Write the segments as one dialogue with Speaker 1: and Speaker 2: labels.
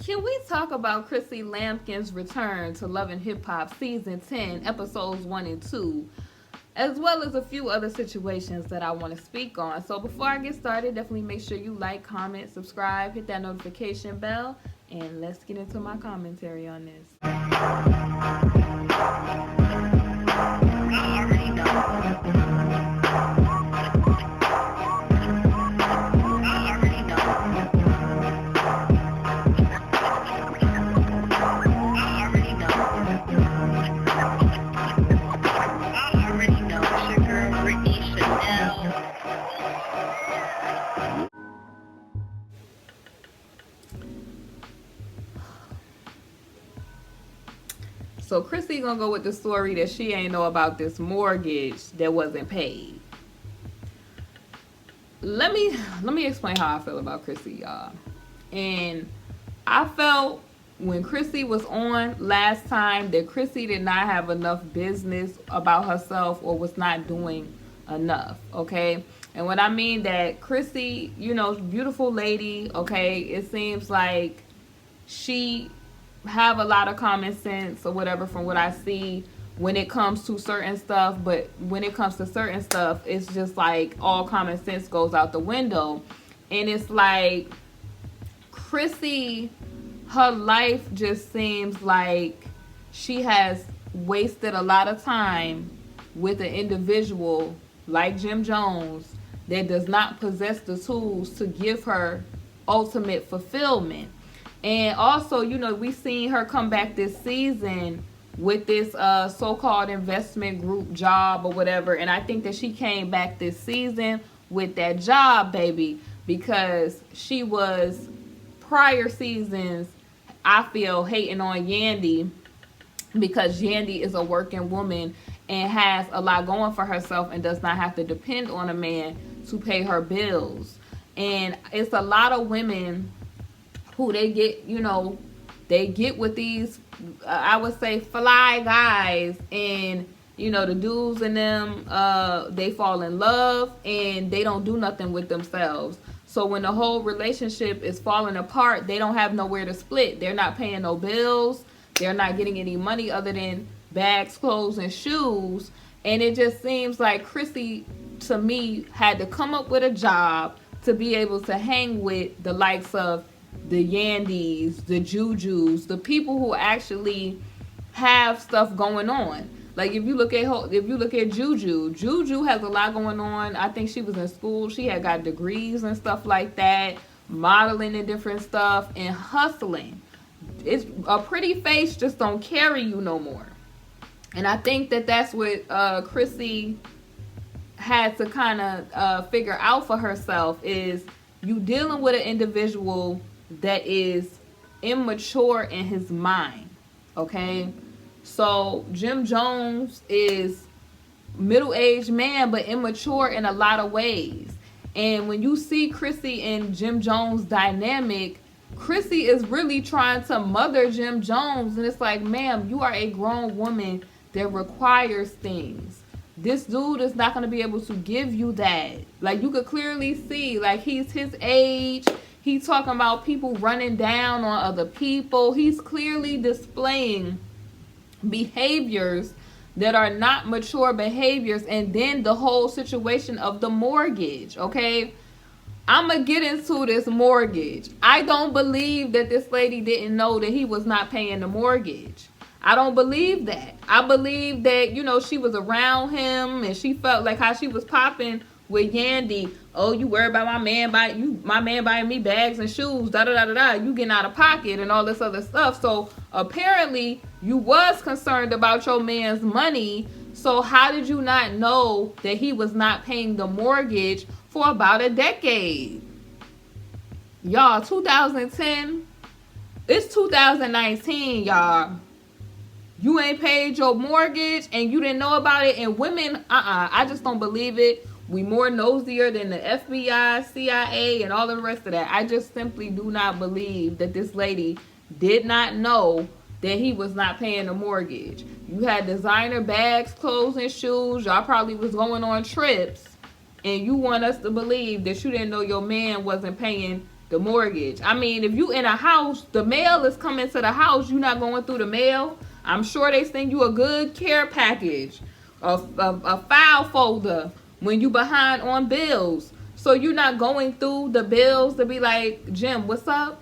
Speaker 1: Can we talk about Chrissy Lampkin's return to Love and Hip Hop Season 10, Episodes 1 and 2, as well as a few other situations that I want to speak on. So before I get started, definitely make sure you like, comment, subscribe, hit that notification bell, and let's get into my commentary on this. So Chrissy gonna go with the story that she ain't know about this mortgage that wasn't paid. Let me explain how I feel about Chrissy, y'all. And I felt when Chrissy was on last time that Chrissy did not have enough business about herself or was not doing enough, okay? And what I mean that Chrissy, you know, beautiful lady, okay? It seems like she have a lot of common sense or whatever from what I see when it comes to certain stuff, but when it comes to certain stuff, it's just like all common sense goes out the window. And it's like Chrissy, her life just seems like she has wasted a lot of time with an individual like Jim Jones that does not possess the tools to give her ultimate fulfillment. And also, you know, we seen her come back this season with this so-called investment group job or whatever. And I think that she came back this season with that job, baby, because she was prior seasons, I feel, hating on Yandy because Yandy is a working woman and has a lot going for herself and does not have to depend on a man to pay her bills. And it's a lot of women who they get, you know, they get with these, I would say, fly guys, and, you know, the dudes in them, they fall in love and they don't do nothing with themselves. So when the whole relationship is falling apart, they don't have nowhere to split. They're not paying no bills. They're not getting any money other than bags, clothes, and shoes. And it just seems like Chrissy, to me, had to come up with a job to be able to hang with the likes of the Yandys, the Jujus, the people who actually have stuff going on. Like if you look at Juju has a lot going on. I think she was in school. She had got degrees and stuff like that, modeling and different stuff, and hustling. It's a pretty face just don't carry you no more. And I think that that's what Chrissy had to kind of figure out for herself, is you dealing with an individual that is immature in his mind, okay? So Jim Jones is middle-aged man but immature in a lot of ways. And when you see Chrissy and Jim Jones dynamic, Chrissy is really trying to mother Jim Jones, and it's like, ma'am, you are a grown woman that requires things. This dude is not going to be able to give you that. Like, you could clearly see, like, he's his age. He's talking about people running down on other people. He's clearly displaying behaviors that are not mature behaviors. And then the whole situation of the mortgage, okay? I'm going to get into this mortgage. I don't believe that this lady didn't know that he was not paying the mortgage. I don't believe that. I believe that, you know, she was around him and she felt like how she was popping with Yandy. Oh, you worry about my man buying me bags and shoes, da da da da da. You getting out of pocket and all this other stuff. So apparently you was concerned about your man's money. So how did you not know that he was not paying the mortgage for about a decade? Y'all, 2010, it's 2019, y'all. You ain't paid your mortgage and you didn't know about it. And women, I just don't believe it. We more nosier than the FBI, CIA, and all the rest of that. I just simply do not believe that this lady did not know that he was not paying the mortgage. You had designer bags, clothes, and shoes. Y'all probably was going on trips. And you want us to believe that you didn't know your man wasn't paying the mortgage. I mean, if you in a house, the mail is coming to the house, you're not going through the mail. I'm sure they send you a good care package, a file folder when you behind on bills. So you're not going through the bills to be like, Jim, what's up?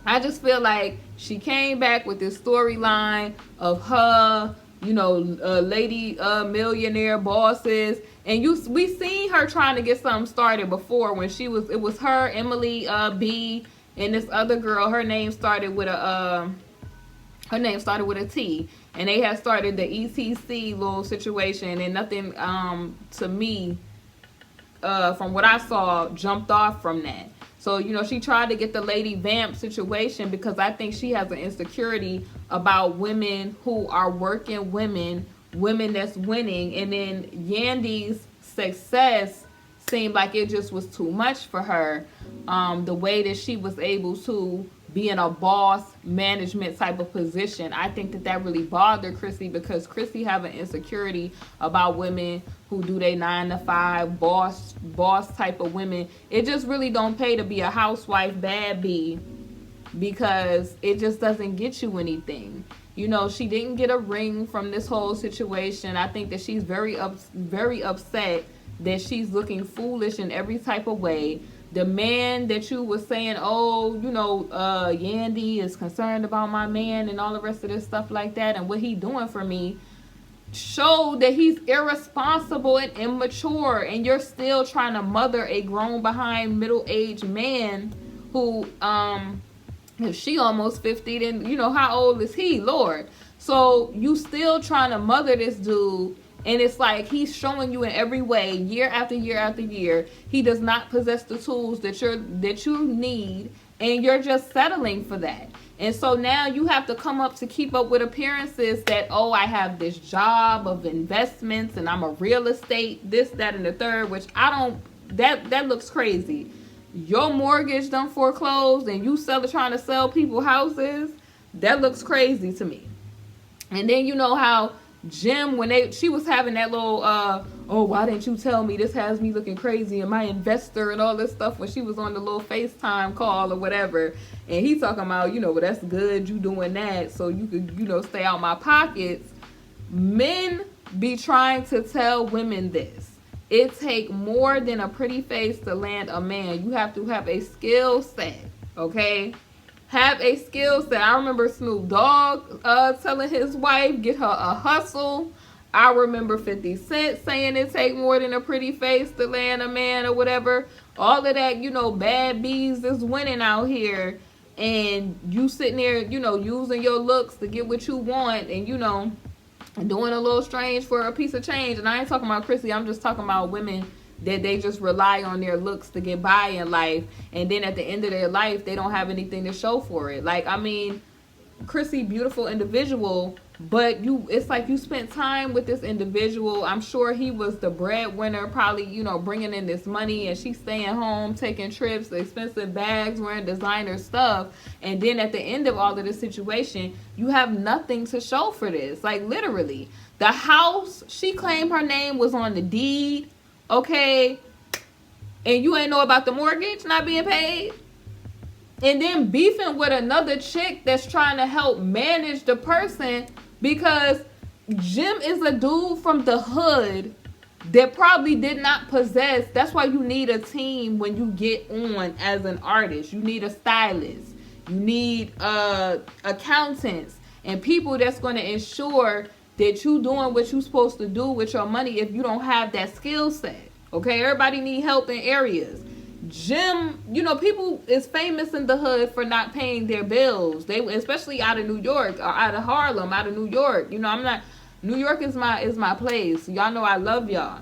Speaker 1: I just feel like she came back with this storyline of her, you know, lady millionaire bosses. And we seen her trying to get something started before when it was her, Emily B, and this other girl. Her name started with a T, and they had started the ETC little situation, and nothing to me from what I saw jumped off from that. So, you know, she tried to get the Lady Vamp situation because I think she has an insecurity about women who are working women that's winning. And then Yandy's success seemed like it just was too much for her. The way that she was able to be in a boss management type of position. I think that really bothered Chrissy because Chrissy have an insecurity about women who do they 9-to-5 boss type of women. It just really don't pay to be a housewife bad bee because it just doesn't get you anything. You know, she didn't get a ring from this whole situation. I think that she's very upset that she's looking foolish in every type of way. The man that you were saying, oh, you know, Yandy is concerned about my man and all the rest of this stuff like that and what he doing for me, showed that he's irresponsible and immature, and you're still trying to mother a grown behind middle-aged man who, if she almost 50, then, you know, how old is he, Lord? So you still trying to mother this dude. And it's like he's showing you in every way, year after year after year, he does not possess the tools that you need, and you're just settling for that. And so now you have to come up to keep up with appearances that, oh, I have this job of investments and I'm a real estate, this, that, and the third, which I don't, that looks crazy. Your mortgage done foreclosed and you trying to sell people houses, that looks crazy to me. And then you know how Jim, when she was having that little, oh, why didn't you tell me? This has me looking crazy and my investor and all this stuff when she was on the little FaceTime call or whatever. And he talking about, you know, well, that's good, you doing that so you could, you know, stay out my pockets. Men be trying to tell women this. It take more than a pretty face to land a man. You have to have a skill set, okay? Have a skill set. I remember Snoop Dogg telling his wife, get her a hustle. I remember 50 Cent saying it take more than a pretty face to land a man or whatever. All of that, you know, bad bees is winning out here. And you sitting there, you know, using your looks to get what you want and, you know, doing a little strange for a piece of change. And I ain't talking about Chrissy. I'm just talking about women that they just rely on their looks to get by in life, and then at the end of their life they don't have anything to show for it. Like, I mean, Chrissy, beautiful individual, but it's like you spent time with this individual. I'm sure he was the breadwinner, probably, you know, bringing in this money, and she's staying home, taking trips, expensive bags, wearing designer stuff, and then at the end of all of this situation, you have nothing to show for this. Like, literally, the house, she claimed her name was on the deed. Okay, and you ain't know about the mortgage not being paid, and then beefing with another chick that's trying to help manage the person because Jim is a dude from the hood that probably did not possess. That's why you need a team when you get on as an artist. You need a stylist, you need accountants, and people that's going to ensure that you doing what you supposed to do with your money if you don't have that skill set. Okay, everybody need help in areas. Jim, you know, people is famous in the hood for not paying their bills. They, especially out of New York or out of Harlem, out of New York. You know, New York is my place. Y'all know I love y'all.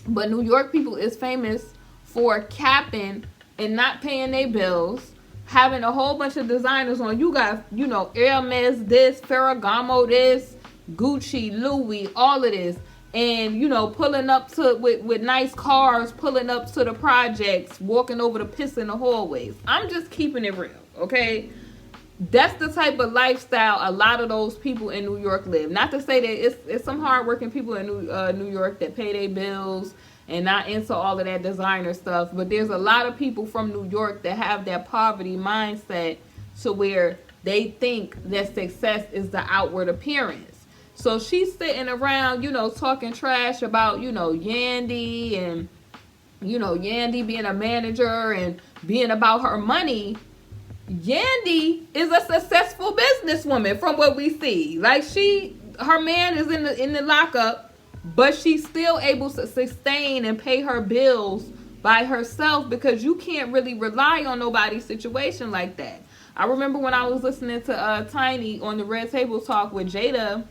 Speaker 1: But New York people is famous for capping and not paying their bills, having a whole bunch of designers on. You got, you know, Hermes this, Ferragamo this, Gucci, Louis, all of this, and, you know, pulling up to with nice cars, pulling up to the projects, walking over the piss in the hallways. I'm just keeping it real, okay? That's the type of lifestyle a lot of those people in New York live. Not to say that it's some hardworking people in New York that pay their bills and not into all of that designer stuff. But there's a lot of people from New York that have that poverty mindset to where they think that success is the outward appearance. So she's sitting around, talking trash about, Yandy and, Yandy being a manager and being about her money. Yandy is a successful businesswoman from what we see. Like her man is in the lockup, but she's still able to sustain and pay her bills by herself because you can't really rely on nobody's situation like that. I remember when I was listening to Tiny on the Red Table Talk with Jada,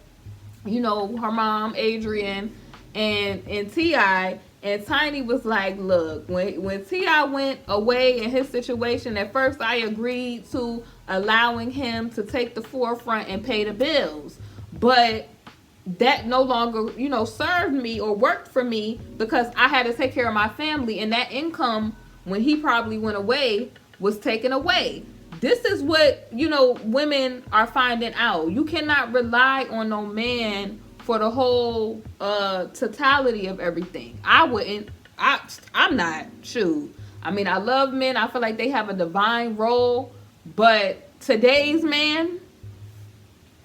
Speaker 1: her mom, Adrian, and T.I., and Tiny was like, look, when T.I. went away in his situation, at first I agreed to allowing him to take the forefront and pay the bills. But that no longer, served me or worked for me because I had to take care of my family. And that income, when he probably went away, was taken away. This is what, women are finding out. You cannot rely on no man for the whole totality of everything. I'm not. Shoot. I mean, I love men. I feel like they have a divine role. But today's man,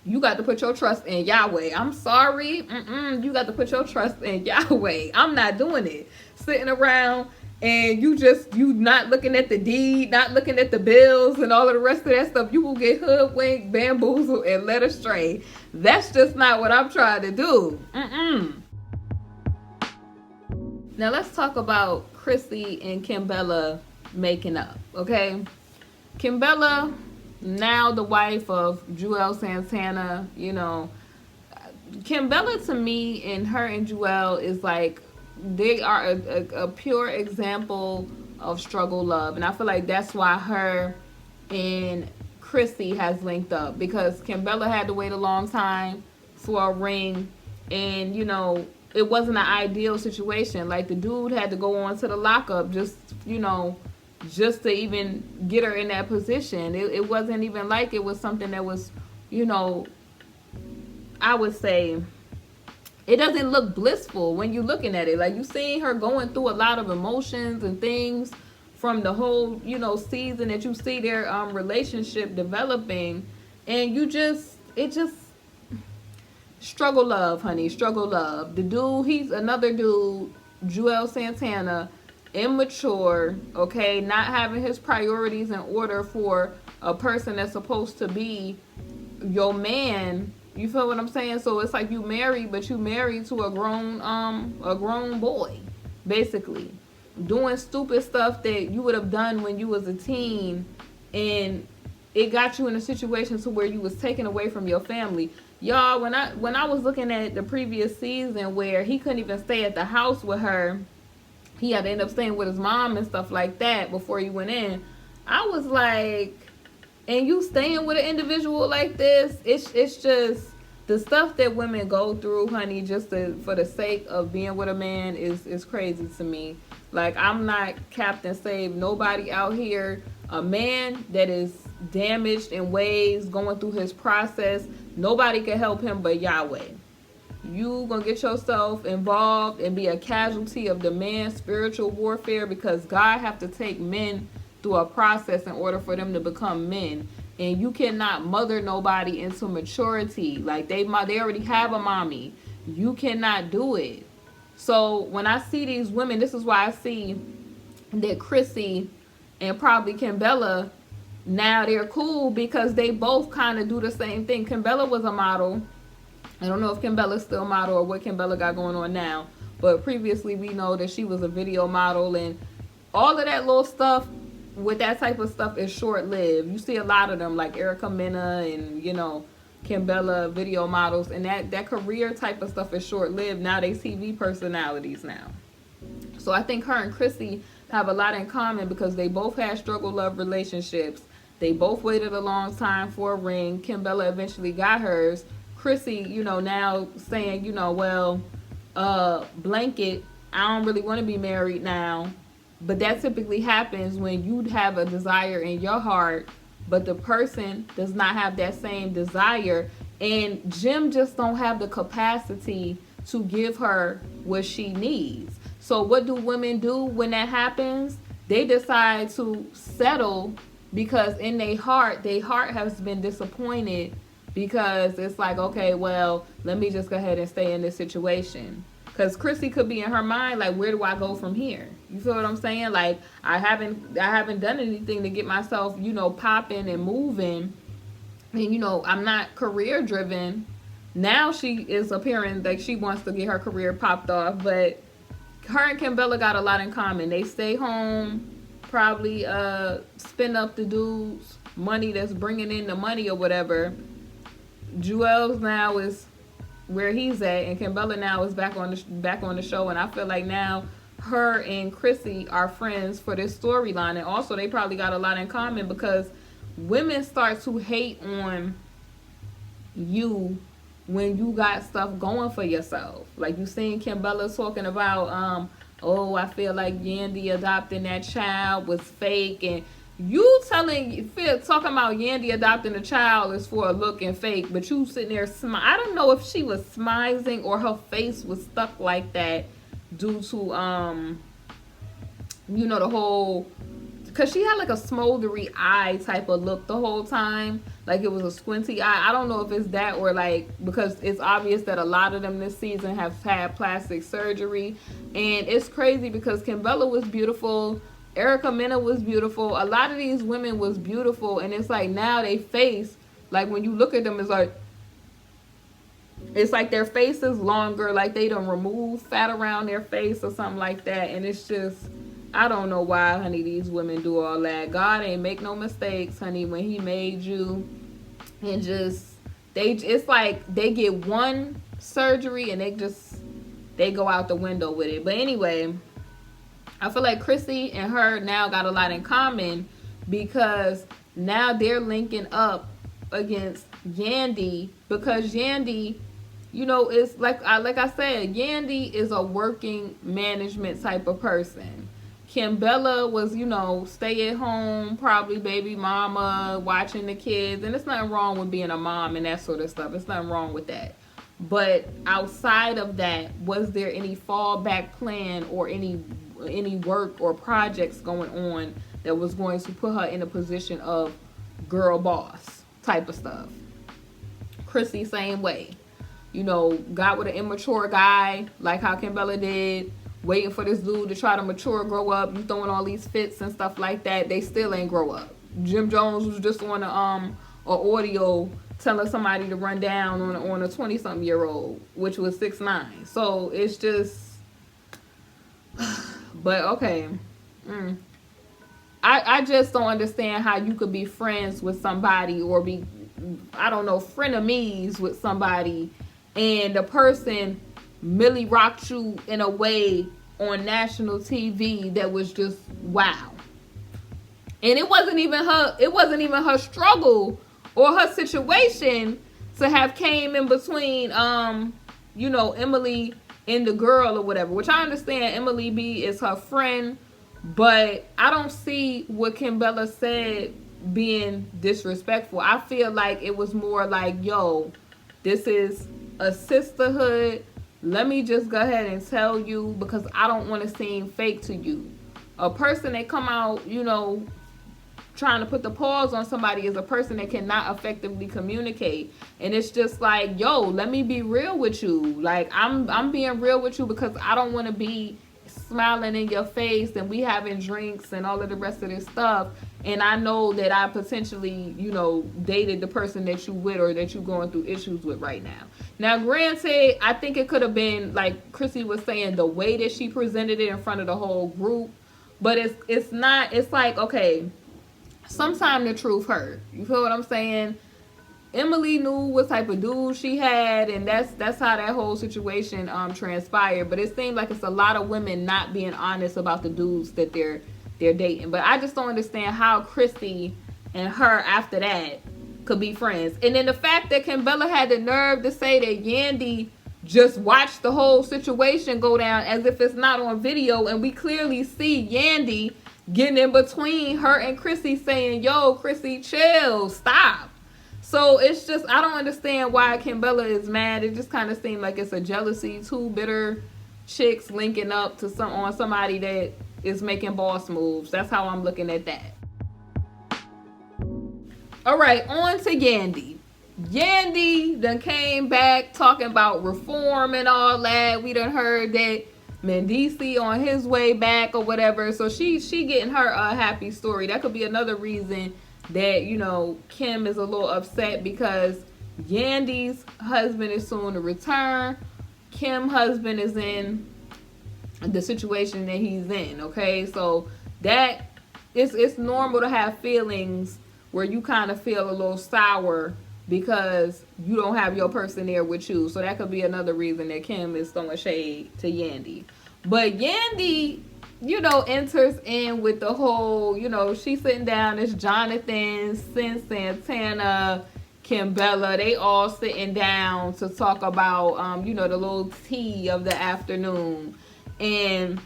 Speaker 1: you got to put your trust in Yahweh. I'm sorry. You got to put your trust in Yahweh. I'm not doing it. Sitting around and you not looking at the deed, not looking at the bills and all of the rest of that stuff. You will get hoodwinked, bamboozled, and led astray. That's just not what I'm trying to do. Now let's talk about Chrissy and Kimbella making up, okay? Kimbella, now the wife of Joel Santana, Kimbella to me and her and Joel is like, they are a pure example of struggle love. And I feel like that's why her and Chrissy has linked up, because Kimbella had to wait a long time for a ring, and it wasn't an ideal situation. Like the dude had to go on to the lockup just to even get her in that position. It wasn't even like it was something that was, I would say, it doesn't look blissful when you're looking at it. Like you seeing her going through a lot of emotions and things from the whole, season that you see their relationship developing, and it just struggle love, honey, struggle love. The dude, he's another dude, Joel Santana, immature, okay, not having his priorities in order for a person that's supposed to be your man. You feel what I'm saying? So it's like you married, but you married to a grown boy, basically, doing stupid stuff that you would have done when you was a teen, and it got you in a situation to where you was taken away from your family. Y'all, when I was looking at the previous season where he couldn't even stay at the house with her, he had to end up staying with his mom and stuff like that before he went in. I was like, and you staying with an individual like this, it's just the stuff that women go through, honey, just for the sake of being with a man is crazy to me. Like, I'm not Captain Save nobody out here. A man that is damaged in ways, going through his process, nobody can help him but Yahweh. You gonna get yourself involved and be a casualty of the man's spiritual warfare, because God have to take men through a process in order for them to become men. And you cannot mother nobody into maturity. Like they already have a mommy. You cannot do it. So when I see these women, this is why I see that Chrissy and probably Kimbella, now they're cool, because they both kind of do the same thing. Kimbella was a model. I don't know if Kimbella's still a model or what Kimbella got going on now. But previously we know that she was a video model, and all of that little stuff with that type of stuff is short-lived. You see a lot of them, like Erica Mena and, Kimbella, video models, and that career type of stuff is short-lived. Now they TV personalities now. So I think her and Chrissy have a lot in common, because they both had struggle love relationships. They both waited a long time for a ring. Kimbella eventually got hers. Chrissy, now saying, blanket, I don't really want to be married now. But that typically happens when you have a desire in your heart, but the person does not have that same desire. And Jim just don't have the capacity to give her what she needs. So what do women do when that happens? They decide to settle because in their heart has been disappointed, because it's like, okay, well, let me just go ahead and stay in this situation. Because Chrissy could be in her mind like, where do I go from here? You feel what I'm saying? Like, I haven't done anything to get myself, you know, popping and moving. And, you know, I'm not career driven. Now she is appearing like she wants to get her career popped off. But her and Kimbella got a lot in common. They stay home, probably spend up the dude's money that's bringing in the money or whatever. Joel's now is where he's at, and Kimbella now is back on the show. And I feel like now her and Chrissy are friends for this storyline. And also they probably got a lot in common, because women start to hate on you when you got stuff going for yourself. Like, you seen Kimbella talking about oh, I feel like Yandy adopting that child was fake, and you talking about Yandy adopting a child is for a look and fake, but you sitting there I don't know if she was smizing or her face was stuck like that due to you know, the whole, because she had like a smoldery eye type of look the whole time, like it was a squinty eye. I don't know if it's that, or like, because it's obvious that a lot of them this season have had plastic surgery. And it's crazy because Kimbella was beautiful, Erica Mena was beautiful, a lot of these women was beautiful, and it's like now they face, like when you look at them, it's like their face is longer, like they done remove fat around their face or something like that. And it's just, I don't know why, honey, these women do all that. God ain't make no mistakes, honey, when he made you. And just, it's like they get one surgery and they go out the window with it. But anyway, I feel like Chrissy and her now got a lot in common, because now they're linking up against Yandy, because Yandy, you know, it's like I said, Yandy is a working management type of person. Kimbella was, you know, stay at home, probably baby mama, watching the kids. And there's nothing wrong with being a mom and that sort of stuff. There's nothing wrong with that. But outside of that, was there any fallback plan or any work or projects going on that was going to put her in a position of girl boss type of stuff? Chrissy, same way. You know, got with an immature guy, like how Kimbella did, waiting for this dude to try to mature, grow up. You throwing all these fits and stuff like that. They still ain't grow up. Jim Jones was just on a audio telling somebody to run down on a 20-something year old, which was 6'9". So it's just, but okay. I just don't understand how you could be friends with somebody, or be, I don't know, frenemies with somebody, and the person Millie rocked you in a way on national TV that was just wow. And it wasn't even her struggle or her situation to have came in between you know, Emily and the girl or whatever, which I understand Emily B is her friend, but I don't see what Kimbella said being disrespectful. I feel like it was more like, yo, this is a sisterhood. Let me just go ahead and tell you, because I don't want to seem fake to you. A person that come out, you know, trying to put the pause on somebody is a person that cannot effectively communicate. And it's just like, yo, let me be real with you. Like, I'm being real with you because I don't want to be smiling in your face and we having drinks and all of the rest of this stuff, and I know that I potentially, you know, dated the person that you with or that you going through issues with right now. Now, granted, I think it could have been, like Chrissy was saying, the way that she presented it in front of the whole group, but it's not, it's like, okay, sometimes the truth hurt. You feel what I'm saying? Emily knew what type of dude she had, and that's how that whole situation transpired. But it seemed like it's a lot of women not being honest about the dudes that they're dating. But I just don't understand how Chrissy and her after that could be friends. And then the fact that Kimbella had the nerve to say that Yandy just watched the whole situation go down as if it's not on video, and we clearly see Yandy getting in between her and Chrissy saying, yo, Chrissy, chill, stop. So it's just, I don't understand why Kimbella is mad. It just kind of seemed like it's a jealousy, two bitter chicks linking up to somebody that is making boss moves. That's how I'm looking at that. All right, on to Yandy. Yandy done came back talking about reform and all that. We done heard that Mendici on his way back or whatever. So she getting her a happy story. That could be another reason that, you know, Kim is a little upset, because Yandy's husband is soon to return. Kim's husband is in the situation that he's in, okay? So that it's normal to have feelings where you kind of feel a little sour because you don't have your person there with you. So that could be another reason that Kim is throwing shade to Yandy. But Yandy, you know, enters in with the whole, you know, she's sitting down, it's Jonathan, Cyn, Santana, Kimbella, they all sitting down to talk about, you know, the little tea of the afternoon. And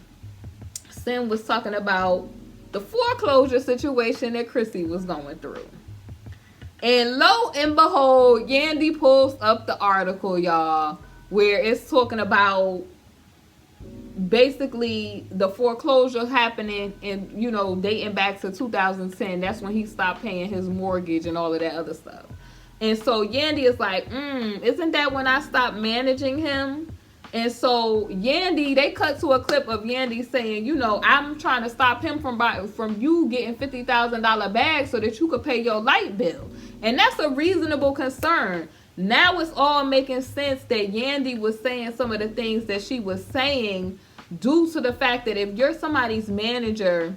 Speaker 1: Cyn was talking about the foreclosure situation that Chrissy was going through. And lo and behold, Yandy pulls up the article, y'all, where it's talking about basically the foreclosure happening and, you know, dating back to 2010. That's when he stopped paying his mortgage and all of that other stuff. And so Yandy is like, isn't that when I stopped managing him? And so Yandy, they cut to a clip of Yandy saying, you know, I'm trying to stop him from you getting $50,000 bags so that you could pay your light bill. And that's a reasonable concern. Now it's all making sense that Yandy was saying some of the things that she was saying due to the fact that if you're somebody's manager,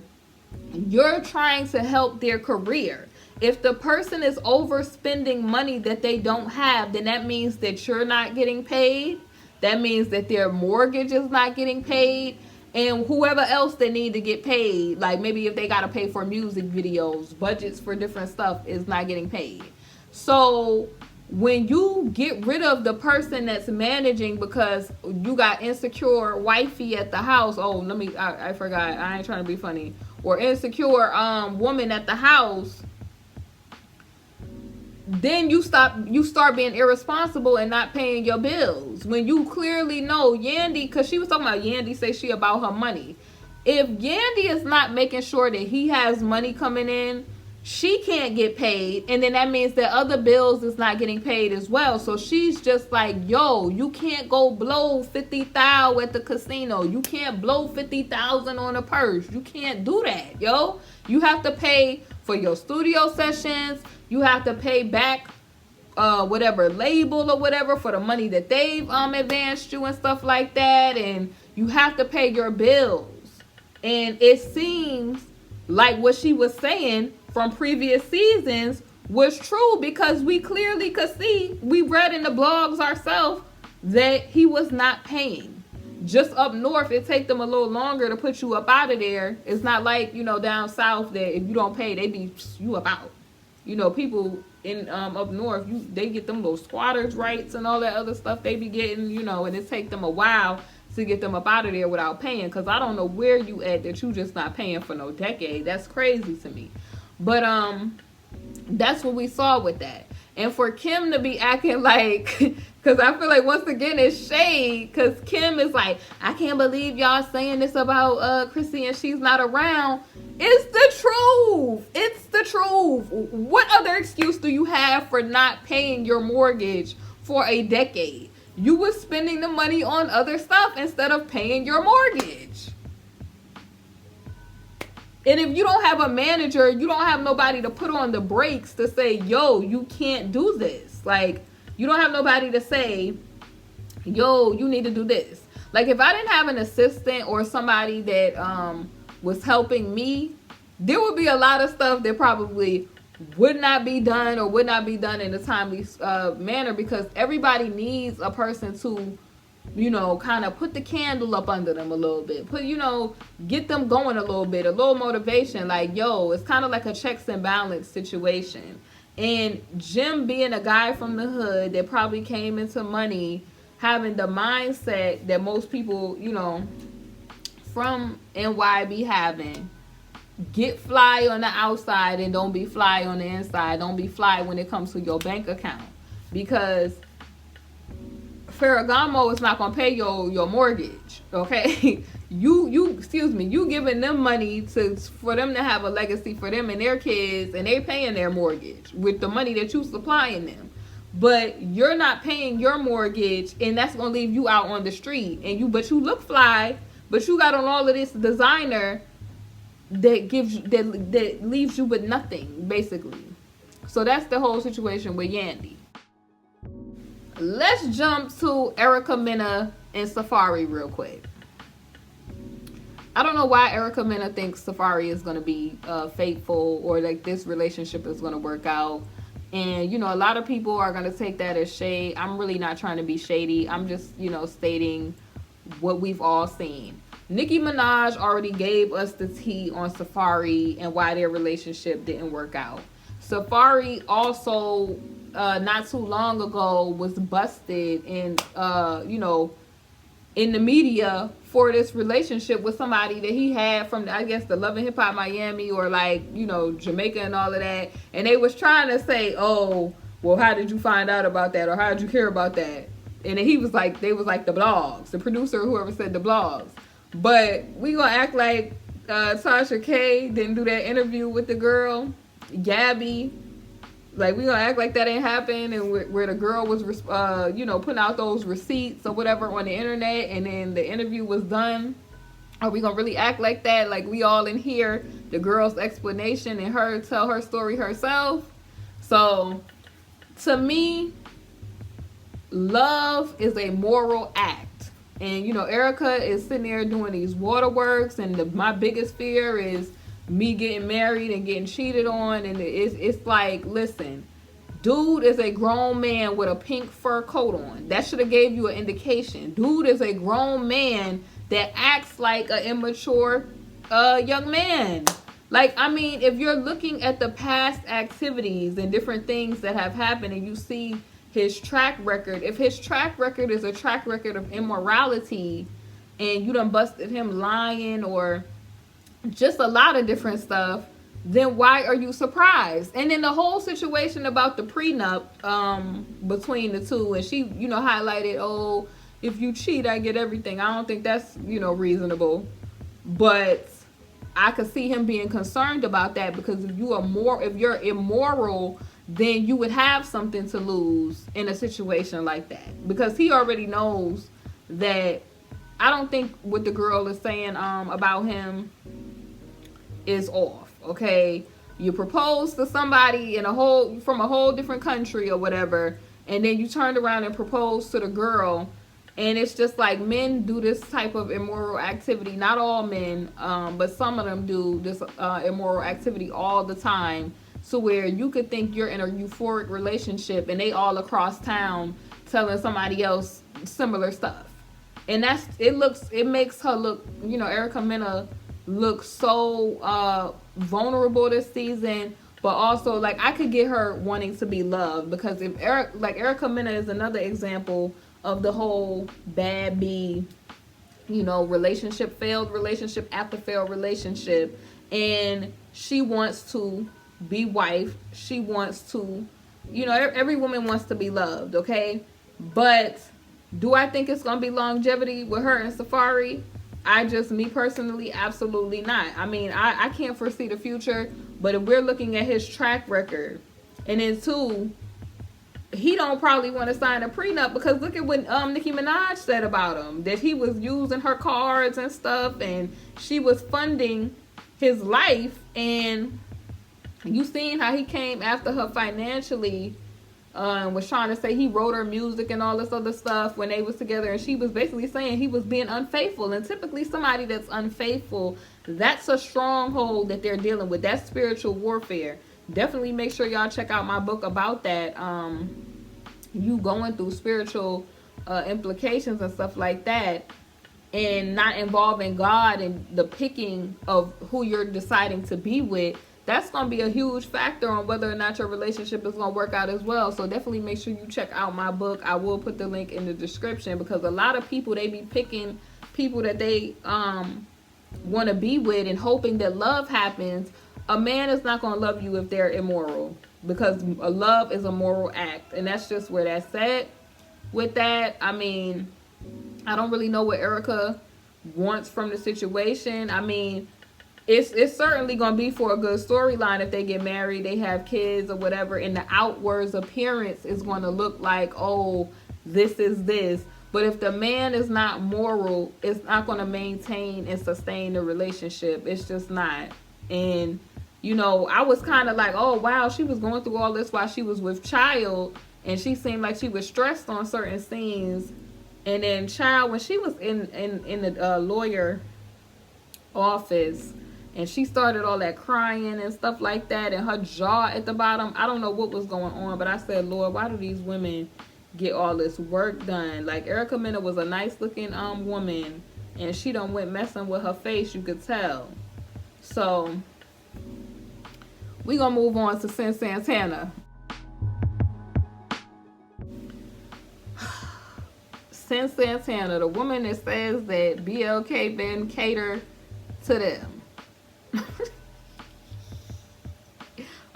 Speaker 1: you're trying to help their career. If the person is overspending money that they don't have, then that means that you're not getting paid. That means that their mortgage is not getting paid. And whoever else they need to get paid, like maybe if they got to pay for music videos, budgets for different stuff, is not getting paid. So when you get rid of the person that's managing because you got insecure wifey at the house, I forgot, I ain't trying to be funny, or insecure woman at the house, then you start being irresponsible and not paying your bills. When you clearly know Yandy, because she was talking about Yandy say she about her money. If Yandy is not making sure that he has money coming in, she can't get paid. And then that means that other bills is not getting paid as well. So she's just like, yo, you can't go blow $50,000 at the casino. You can't blow $50,000 on a purse. You can't do that, yo. You have to pay for your studio sessions. You have to pay back whatever label or whatever for the money that they've advanced you and stuff like that. And you have to pay your bills. And it seems like what she was saying from previous seasons was true, because we clearly could see, we read in the blogs ourselves, that he was not paying. Just up north, it take them a little longer to put you up out of there. It's not like, you know, down south that if you don't pay, they be you up out. You know, people in up north, they get them little squatters' rights and all that other stuff they be getting, you know, and it take them a while to get them up out of there without paying. Because I don't know where you at that you just not paying for no decade. That's crazy to me. But that's what we saw with that. And for Kim to be acting like, because I feel like once again it's shade, because Kim is like, I can't believe y'all saying this about Chrissy and she's not around. It's the truth. It's the truth. What other excuse do you have for not paying your mortgage for a decade? You were spending the money on other stuff instead of paying your mortgage. And if you don't have a manager, you don't have nobody to put on the brakes to say, yo, you can't do this. Like, you don't have nobody to say, yo, you need to do this. Like, if I didn't have an assistant or somebody that was helping me, there would be a lot of stuff that probably would not be done or would not be done in a timely manner, because everybody needs a person to, you know, kind of put the candle up under them a little bit. Get them going a little bit, a little motivation. Like, yo, it's kind of like a checks and balance situation. And Jim being a guy from the hood that probably came into money, having the mindset that most people, you know, from NY be having. Get fly on the outside and don't be fly on the inside. Don't be fly when it comes to your bank account. Because Ferragamo is not gonna pay your mortgage, okay? You giving them money for them to have a legacy for them and their kids, and they paying their mortgage with the money that you supplying them. But you're not paying your mortgage, and that's gonna leave you out on the street. But you look fly, but you got on all of this designer that leaves you with nothing, basically. So that's the whole situation with Yandy. Let's jump to Erica Mena and Safaree real quick. I don't know why Erica Mena thinks Safaree is going to be faithful, or like this relationship is going to work out. And, you know, a lot of people are going to take that as shade. I'm really not trying to be shady. I'm just, you know, stating what we've all seen. Nicki Minaj already gave us the tea on Safaree and why their relationship didn't work out. Safaree also, not too long ago, was busted in, you know, in the media for this relationship with somebody that he had from, I guess, the Love and Hip Hop Miami, or like, you know, Jamaica and all of that. And they was trying to say, oh, well, how did you find out about that? Or how did you hear about that? And then he was like, they was like the blogs, the producer, whoever said the blogs. But we gonna act like Tasha K didn't do that interview with the girl, Gabby. Like, we gonna act like that ain't happened, and where the girl was, you know, putting out those receipts or whatever on the internet, and then the interview was done. Are we gonna really act like that? Like, we all in here, the girl's explanation and her tell her story herself? So, to me, love is a moral act. And, you know, Erica is sitting there doing these waterworks, and my biggest fear is me getting married and getting cheated on. And it's like, listen, dude is a grown man with a pink fur coat on. That should have gave you an indication. Dude is a grown man that acts like an immature young man. Like, I mean, if you're looking at the past activities and different things that have happened, and you see his track record, if his track record is a track record of immorality, and you done busted him lying or just a lot of different stuff, then why are you surprised? And then the whole situation about the prenup between the two, and she, you know, highlighted, oh, if you cheat, I get everything. I don't think that's, you know, reasonable. But I could see him being concerned about that, because if you're immoral, then you would have something to lose in a situation like that. Because he already knows that. I don't think what the girl is saying about him is off, okay? You propose to somebody from a whole different country or whatever, and then you turned around and proposed to the girl, and it's just like, men do this type of immoral activity. Not all men, but some of them do this immoral activity all the time, to where you could think you're in a euphoric relationship and they all across town telling somebody else similar stuff. And it makes her look, you know, Erica Mena look so vulnerable this season. But also, like, I could get her wanting to be loved, because if Erica Mena is another example of the whole bad B, you know, failed relationship after failed relationship, and she wants to be wife. She wants to, you know, every woman wants to be loved, okay? But do I think it's going to be longevity with her and Safaree? Me personally, absolutely not. I mean, I can't foresee the future, but if we're looking at his track record, and then two, he don't probably want to sign a prenup, because look at what Nicki Minaj said about him, that he was using her cards and stuff, and she was funding his life, and you seen how he came after her financially, was trying to say he wrote her music and all this other stuff when they was together, and she was basically saying he was being unfaithful. And typically somebody that's unfaithful, that's a stronghold that they're dealing with. That's spiritual warfare. Definitely make sure y'all check out my book about that. You going through spiritual implications and stuff like that, and not involving God in the picking of who you're deciding to be with. That's going to be a huge factor on whether or not your relationship is going to work out as well. So definitely make sure you check out my book. I will put the link in the description, because a lot of people, they be picking people that they want to be with and hoping that love happens. A man is not going to love you if they're immoral, because a love is a moral act, and that's just where that's at. with that. I mean, I don't really know what Erica wants from the situation. I mean, it's certainly gonna be for a good storyline if they get married, they have kids or whatever, and the outwards appearance is gonna look like, oh, this is this. But if the man is not moral, it's not gonna maintain and sustain the relationship. It's just not. And you know, I was kind of like, oh wow, she was going through all this while she was with child, and she seemed like she was stressed on certain scenes. And then child, when she was in the lawyer office, and she started all that crying and stuff like that, and her jaw at the bottom, I don't know what was going on, but I said, Lord, why do these women get all this work done? Like, Erica Mena was a nice looking woman, and she done went messing with her face, you could tell. So we gonna move on to Cyn Santana. Cyn Santana, the woman that says that BLK been cater to them.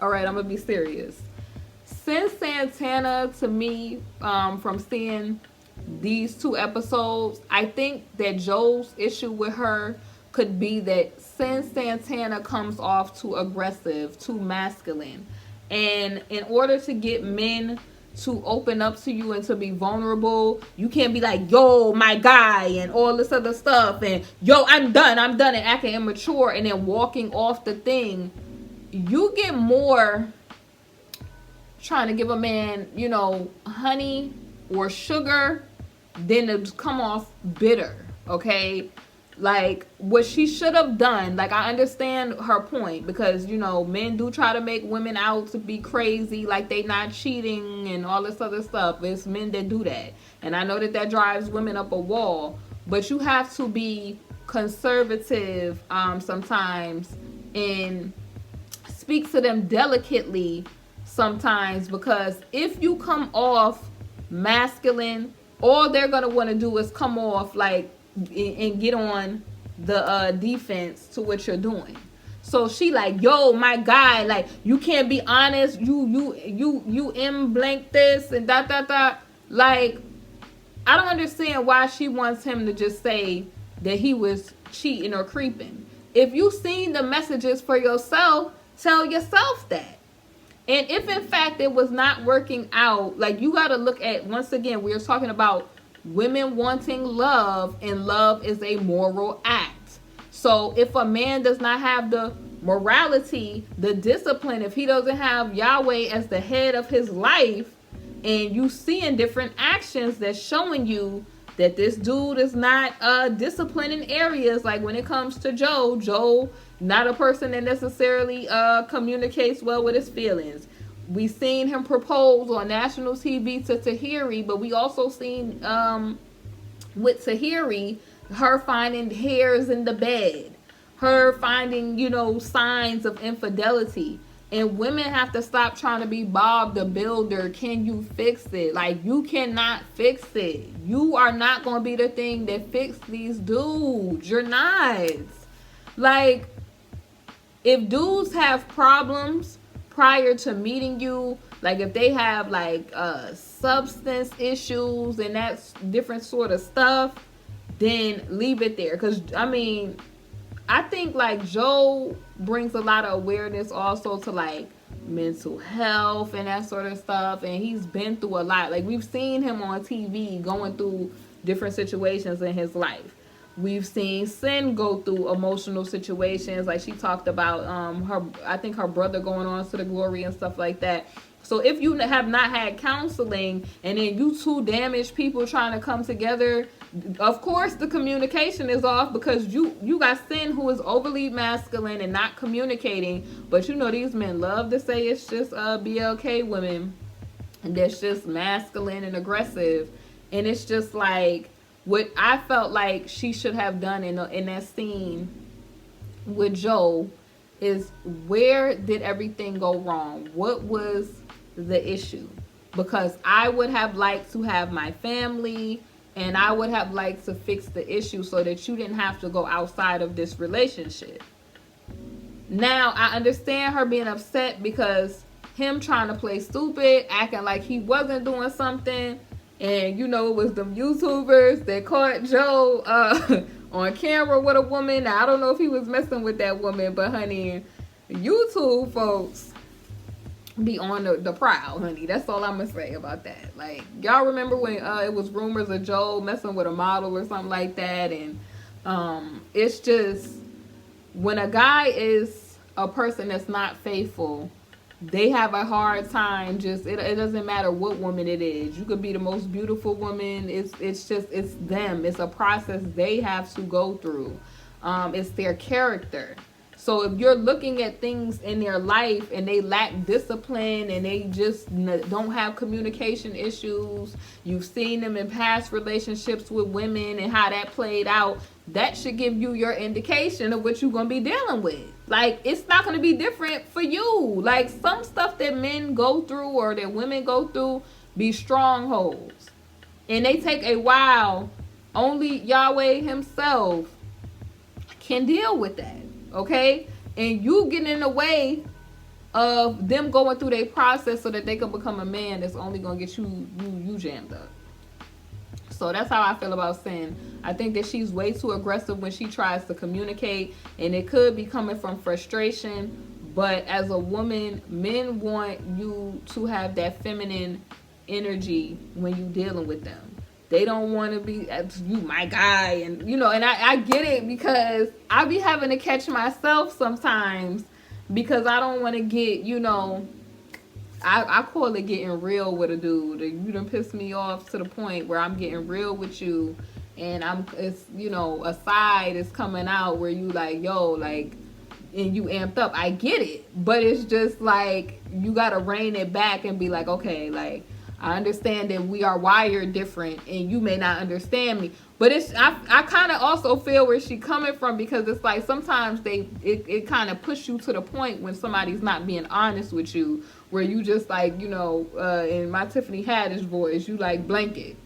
Speaker 1: Alright, I'm gonna be serious. Cyn Santana, to me, from seeing these 2 episodes, I think that Joe's issue with her could be that Cyn Santana comes off too aggressive, too masculine. And in order to get men to open up to you and to be vulnerable, you can't be like, yo, my guy, and all this other stuff, and yo, I'm done, and acting immature, and then walking off the thing. You get more trying to give a man, you know, honey or sugar than to come off bitter, okay? Like, what she should have done, like, I understand her point, because, you know, men do try to make women out to be crazy, like they not cheating and all this other stuff. It's men that do that. And I know that that drives women up a wall, but you have to be conservative sometimes and speak to them delicately sometimes, because if you come off masculine, all they're going to want to do is come off like and get on the defense to what you're doing. So she like, yo, my guy, like, you can't be honest, you M blank this and dot dot dot. Like, I don't understand why she wants him to just say that he was cheating or creeping. If you seen the messages for yourself, tell yourself that. And if in fact it was not working out, like, you got to look at, once again, we're talking about women wanting love, and love is a moral act. So if a man does not have the morality, the discipline, if he doesn't have Yahweh as the head of his life, and you see in different actions that's showing you that this dude is not disciplined in areas, like when it comes to Joe, not a person that necessarily communicates well with his feelings. We seen him propose on national TV to Tahiri, but we also seen with Tahiri, her finding hairs in the bed, her finding, you know, signs of infidelity. And women have to stop trying to be Bob the Builder. Can you fix it? Like, you cannot fix it. You are not going to be the thing that fix these dudes. You're not. Like, if dudes have problems prior to meeting you, like if they have like substance issues and that's different sort of stuff, then leave it there. Because I mean, I think like Joe brings a lot of awareness also to like mental health and that sort of stuff, and he's been through a lot. Like, we've seen him on TV going through different situations in his life. We've seen Cyn go through emotional situations, like she talked about I think her brother going on to the glory and stuff like that. So if you have not had counseling and then you two damaged people trying to come together, of course the communication is off, because you got Cyn who is overly masculine and not communicating. But you know, these men love to say it's just BLK women and that's just masculine and aggressive. And it's just like, what I felt like she should have done in that scene with Joe is, where did everything go wrong? What was the issue? Because I would have liked to have my family, and I would have liked to fix the issue so that you didn't have to go outside of this relationship. Now, I understand her being upset because him trying to play stupid, acting like he wasn't doing something, And you know, it was them YouTubers that caught Joe on camera with a woman. Now, I don't know if he was messing with that woman, but honey, YouTube folks be on the prowl, honey. That's all I'm gonna say about that. Like, y'all remember when it was rumors of Joe messing with a model or something like that? And it's just, when a guy is a person that's not faithful, they have a hard time. Just it doesn't matter what woman it is. You could be the most beautiful woman. It's them. It's a process they have to go through. It's their character. So if you're looking at things in their life and they lack discipline and they just don't have communication issues, you've seen them in past relationships with women and how that played out, that should give you your indication of what you're going to be dealing with. Like, it's not going to be different for you. Like, some stuff that men go through or that women go through be strongholds. And they take a while. Only Yahweh himself can deal with that. Okay? And you getting in the way of them going through their process so that they can become a man that's only going to get you jammed up. So that's how I feel about Cyn. I think that she's way too aggressive when she tries to communicate, and it could be coming from frustration. But as a woman, men want you to have that feminine energy when you're dealing with them. They don't want to be, you my guy, and you know, and I get it, because I be having to catch myself sometimes, because I don't want to get, you know, I call it getting real with a dude. You done piss me off to the point where I'm getting real with you, and it's, you know, a side is coming out where you like, yo, like, and you amped up. I get it, but it's just like, you gotta rein it back and be like, okay, like, I understand that we are wired different and you may not understand me, but it's, I kind of also feel where she's coming from, because it's like sometimes it kind of push you to the point when somebody's not being honest with you, where you just like, you know, in my Tiffany Haddish voice, you like blanket.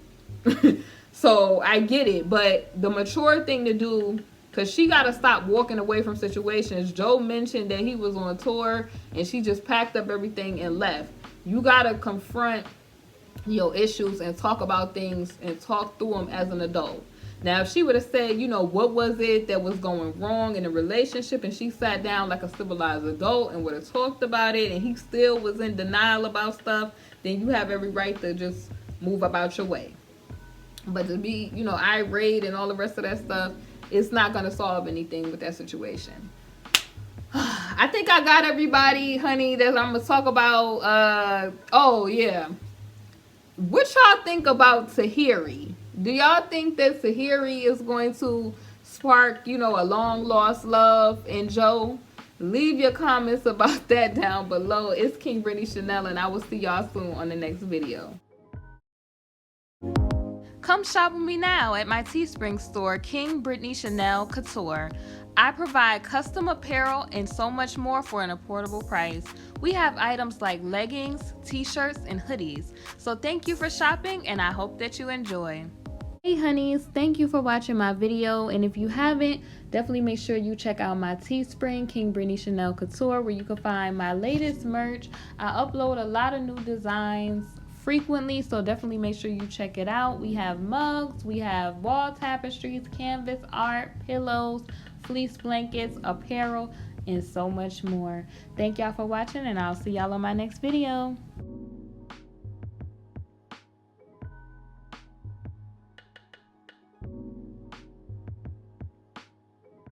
Speaker 1: So I get it, but the mature thing to do, because she got to stop walking away from situations. Joe mentioned that he was on tour and she just packed up everything and left. You got to confront your issues and talk about things and talk through them as an adult. Now, if she would have said, you know, what was it that was going wrong in the relationship, and she sat down like a civilized adult and would have talked about it, and he still was in denial about stuff, then you have every right to just move about your way. But to be, you know, irate and all the rest of that stuff, it's not going to solve anything with that situation. I think I got everybody, honey, that I'm going to talk about. Oh, yeah. What y'all think about Safaree? Do y'all think that Safaree is going to spark, you know, a long lost love in Joe? Leave your comments about that down below. It's KingBritneyChanel, and I will see y'all soon on the next video. Come shop with me now at my Teespring store, KingBritneyChanel Couture. I provide custom apparel and so much more for an affordable price. We have items like leggings, t-shirts, and hoodies. So thank you for shopping, and I hope that you enjoy. Hey honeys, thank you for watching my video, and if you haven't, definitely make sure you check out my Teespring, KingBritneyChanel Couture, where you can find my latest merch. I upload a lot of new designs frequently, so definitely make sure you check it out. We have mugs, we have wall tapestries, canvas art, pillows, fleece blankets, apparel, and so much more. Thank y'all for watching, and I'll see y'all on my next video.